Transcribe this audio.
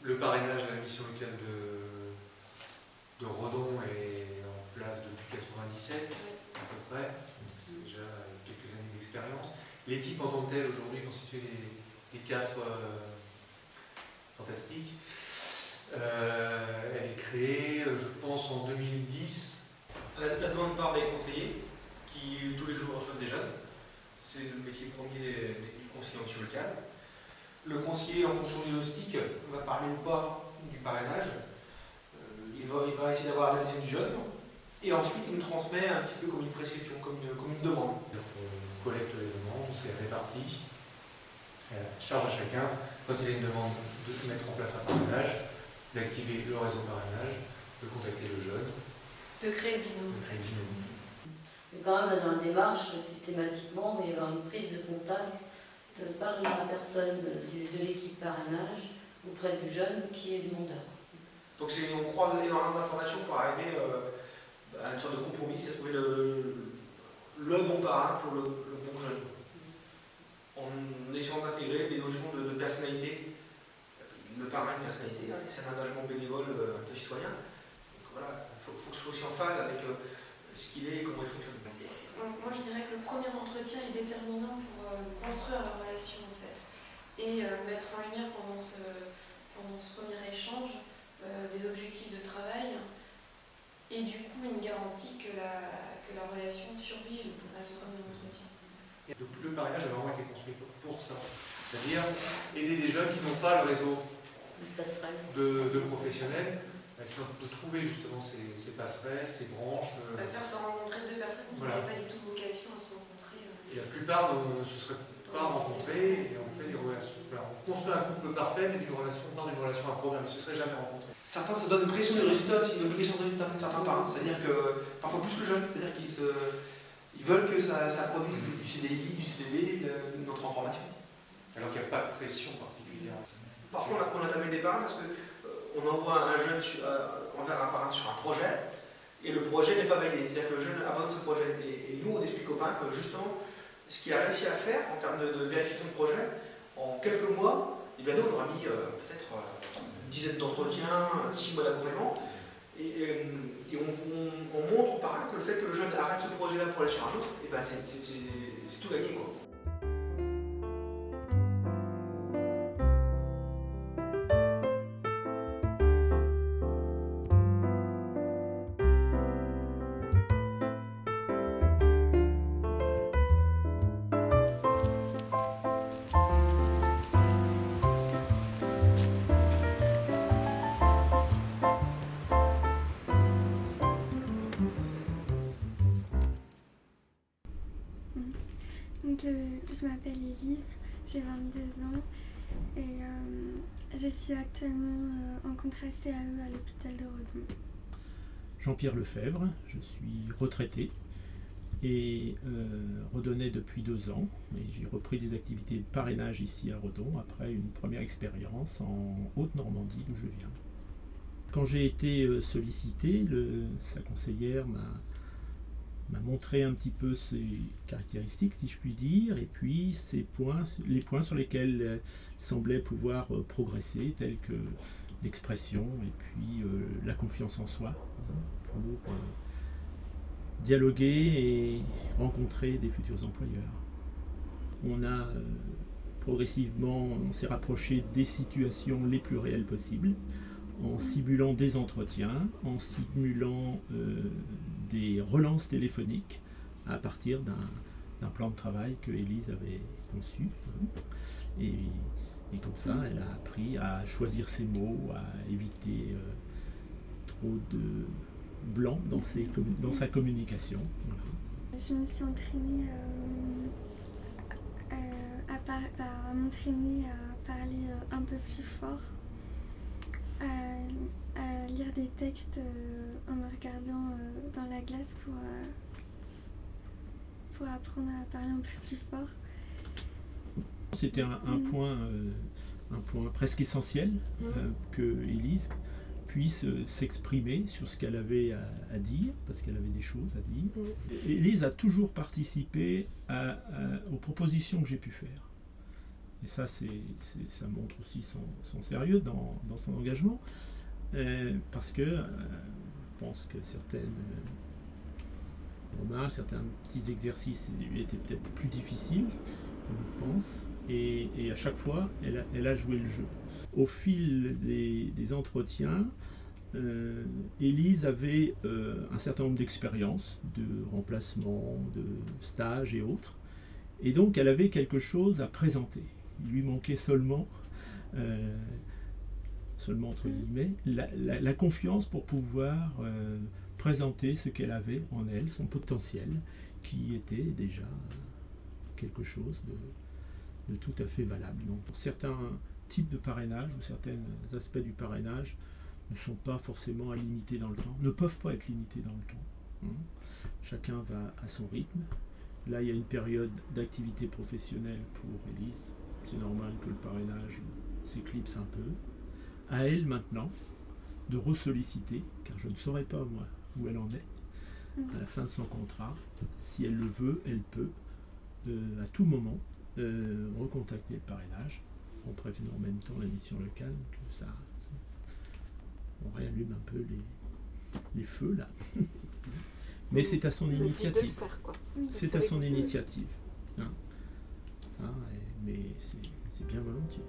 Le parrainage à la mission locale de Redon est en place depuis 1997 à peu près, c'est déjà quelques années d'expérience. L'équipe en tant que telle aujourd'hui constituée des quatre fantastiques. Elle est créée, je pense, en 2010. La demande part des conseillers qui tous les jours reçoivent des jeunes. C'est le métier premier du conseiller en mission locale. Le conseiller, en fonction du diagnostic, va parler ou pas du parrainage. Il va essayer d'avoir l'adhésion du jeune. Et ensuite, il nous transmet un petit peu comme une prescription, comme une demande. Donc, on collecte les demandes, on se les répartit. Charge à chacun, quand il a une demande, de se mettre en place un parrainage, d'activer le réseau parrainage, de contacter le jeune, de créer le binôme. Mais quand même, dans la démarche, systématiquement, il va y avoir une prise de contact par la personne de l'équipe parrainage auprès du jeune qui est demandeur. Donc on croise énormément d'informations pour arriver à une sorte de compromis, c'est trouver le bon parrain pour le bon jeune. En essayant d'intégrer des notions de personnalité. Le parrain est une personnalité, hein, c'est un engagement bénévole de citoyen. Donc voilà, il faut que ce soit aussi en phase avec ce qu'il est et comment il fonctionne. Moi je dirais que le premier entretien est déterminant pour construire la relation en fait. Et mettre en lumière pendant ce premier échange des objectifs de travail et du coup une garantie que la relation survive à ce premier entretien. Donc le parrainage a vraiment été construit pour ça. C'est-à-dire aider des jeunes qui n'ont pas le réseau de professionnels, de trouver justement ces passerelles, ces branches. Faire se rencontrer deux personnes qui n'avaient pas du tout vocation à se rencontrer. Et la plupart ne se seraient pas rencontrés et on fait des relations. Voilà, on construit un couple parfait, mais d'une relation, pas d'une relation à programme, ils ne se seraient jamais rencontrés. Certains se donnent une pression de résultat, c'est une obligation de résultat, certains parrains. C'est-à-dire que, parfois plus que jeunes, c'est-à-dire qu'ils veulent que ça produise du CDI, du CDD, de notre information. Alors qu'il n'y a pas de pression particulière. Parfois on a tapé des parrains parce qu'on envoie un jeune envers un parrain sur un projet et le projet n'est pas validé. C'est-à-dire que le jeune abandonne ce projet. Et nous on explique aux parrains que justement, ce qu'il a réussi à faire en termes de vérification de projet, en quelques mois, et bien nous on aura mis peut-être une dizaine d'entretiens, 6 mois d'accompagnement. Et on montre aux parrains que le fait que le jeune arrête ce projet-là pour aller sur un autre, et ben c'est tout gagné, quoi. Donc, je m'appelle Élise, j'ai 22 ans et je suis actuellement en contrat CAE à l'hôpital de Redon. Jean-Pierre Lefebvre, je suis retraité et redonnais depuis 2 ans. Et j'ai repris des activités de parrainage ici à Redon après une première expérience en Haute-Normandie d'où je viens. Quand j'ai été sollicité, sa conseillère m'a montré un petit peu ses caractéristiques, si je puis dire, et puis les points sur lesquels il semblait pouvoir progresser, tels que l'expression et puis la confiance en soi, pour dialoguer et rencontrer des futurs employeurs. On s'est rapproché des situations les plus réelles possibles, en simulant des entretiens, en simulant des relances téléphoniques à partir d'un plan de travail que Élise avait conçu. Et comme ça, elle a appris à choisir ses mots, à éviter trop de blanc dans sa communication. Voilà. Je me suis entraînée à m'entraîner à parler un peu plus fort, à lire des textes en me regardant dans la glace pour apprendre à parler un peu plus fort. C'était un point presque essentiel que Élise puisse s'exprimer sur ce qu'elle avait à dire, parce qu'elle avait des choses à dire. Élise a toujours participé aux propositions que j'ai pu faire. Et ça, ça montre aussi son sérieux dans son engagement, parce que je pense que certaines remarques, certains petits exercices lui étaient peut-être plus difficiles, je pense, et à chaque fois, elle a joué le jeu. Au fil des entretiens, Élise avait un certain nombre d'expériences, de remplacements, de stages et autres, et donc elle avait quelque chose à présenter. Il lui manquait seulement entre guillemets, la confiance pour pouvoir présenter ce qu'elle avait en elle, son potentiel, qui était déjà quelque chose de tout à fait valable. Donc, certains types de parrainage ou certains aspects du parrainage ne sont pas forcément à limiter dans le temps, ne peuvent pas être limités dans le temps. Chacun va à son rythme. Là, il y a une période d'activité professionnelle pour Élise. C'est normal que le parrainage s'éclipse un peu. À elle maintenant de ressolliciter, car je ne saurais pas moi où elle en est à la fin de son contrat. Si elle le veut, elle peut à tout moment recontacter le parrainage en prévenant en même temps la mission locale que on réallume un peu les feux là. Mais c'est à son initiative. C'est à son initiative. Hein. Ça, mais c'est bien volontiers.